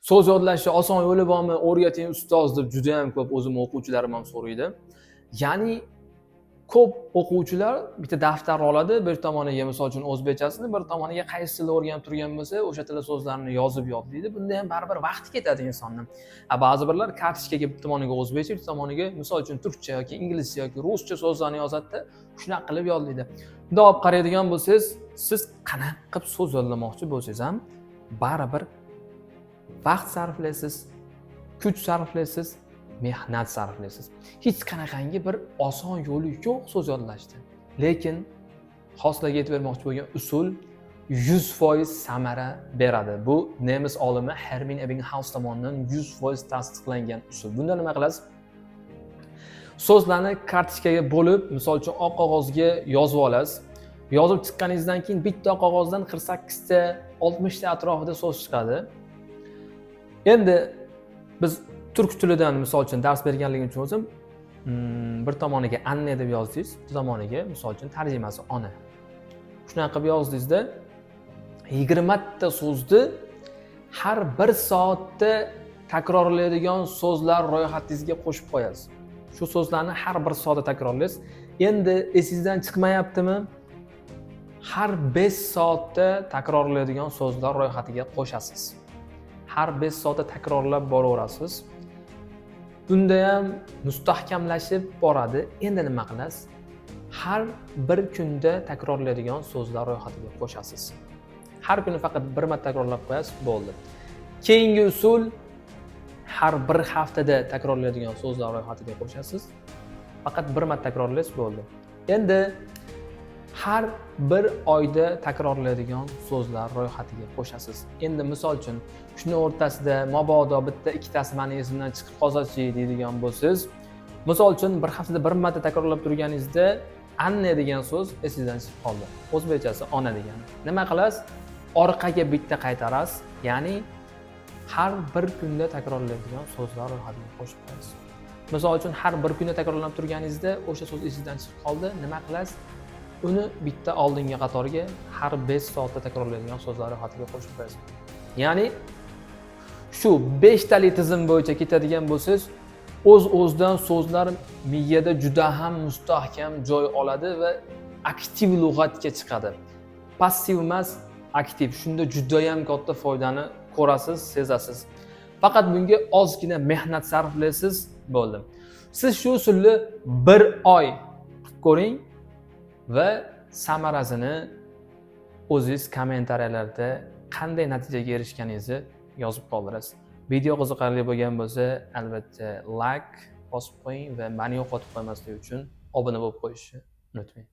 So'z yodlashni oson yo'li bormi? O'rgating ustoz deb juda ham ko'p o'zim o'quvchilarim ham so'raydi. Ya'ni ko'p o'quvchilar bitta daftar oladi, bir tomoniga misol uchun o'zbekchasini, bir tomoniga qaysi tilni o'rganib turgan bo'lsa, o'sha til so'zlarini yozib yodlaydi. Bunda ham baribir vaqti ketadi insonning. Ba'zi birlar kartochkaga bir tomoniga o'zbekcha, bir tomoniga misol uchun turkcha yoki inglizcha yoki ruscha so'zlarni yozadi-da, shunaqa qilib yodlaydi. Bunda olib qaraydigan bo'lsangiz, siz qanaqa qilib so'z yodlamoqchi bo'lsangiz ham baribir vaqt sarflaysiz, kuch sarflaysiz, mehnat sarflaysiz. Hech qanaqangi bir oson yo'li yo'q so'z yodlashda. Lekin xoslarga aytib bermoqchi bo'lgan usul 100% samara beradi. Bu nemis olimi Hermann Ebbinghaus tomonidan 100% tasdiqlangan usul. Bunda nima qilasiz? So'zlarni kartochkaga bo'lib, misol uchun oq qog'ozga yozib olasiz. Yozib chiqqaningizdan keyin bitta qog'ozdan 48 ta, 60 ta atrofida so'z chiqadi. Endi biz turk tilidan misol uchun dars berganligim uchun o'zim bir tomoniga anne deb yozdingiz, bir tomoniga misol uchun tarjimasi ona. Shunaqa qilib yozdingizda 20 ta so'zni har 1 soatda takrorlaydigan so'zlar ro'yxatingizga qo'shib qo'yasiz. Shu so'zlarni har 1 soatda takrorlaysiz. Endi esingizdan chiqmayaptimi? Har 5 soatda takrorlaydigan so'zlar ro'yxatiga qo'shasiz. Har 5 soatda takrorlab boraverasiz. Bunda ham mustahkamlashib boradi. Endi nima qilasiz? Har bir kunda takrorlaydigan so'zlar ro'yxatiga qo'shasiz. Har kuni faqat bir marta takrorlab qo'yasiz, bo'ldi. Keyingi usul har bir haftada takrorlaydigan so'zlar ro'yxatiga qo'shasiz. Faqat bir marta takrorlaysiz, bo'ldi. Endi har bir oyda takrorlaydigan so'zlar ro'yxatiga qo'shasiz. Endi misol uchun shuni o'rtasida mabodo bitta ikkitasi meni esimdan chiqib qolsa-chi deydigan bo'lsangiz, misol uchun bir haftada bir marta takrorlab turganingizda anne degan so'z esingizdan chiqib qoldi. O'zbekchasi ona degani. Nima qilasiz? Orqaga bitta qaytarasiz, ya'ni har bir kunda takrorlaydigan so'zlar ro'yxatiga qo'shib qo'yasiz. Misol uchun har bir kunda takrorlanib turganingizda o'sha so'z esingizdan chiqib qoldi, nima qilasiz? Uni bitta oldingi qatorga har 5 soatda takrorlaydigan so'zlar ro'yxatiga qo'shib qo'yasiz. Ya'ni shu 5 tali tizim bo'yicha ketadigan bo'lsangiz, o'z-o'zidan so'zlar miyada juda ham mustahkam joy oladi va aktiv lug'atga chiqadi. Passiv emas, aktiv. Shunda juda ham katta foydani ko'rasiz, sezasiz. Faqat bunga ozgina mehnat sarflaysiz, bo'ldi. Siz shu usulni 1 oy qilib ko'ring va samarasini o'zingiz kommentariyalarda qanday natijaga erishganingizni yozib qoldirasiz. Video qiziqarli bo'lgan bo'lsa, albatta like bosib qo'ying va meni yo'qotib qo'ymaslik uchun obuna bo'lib qo'yishni unutmang.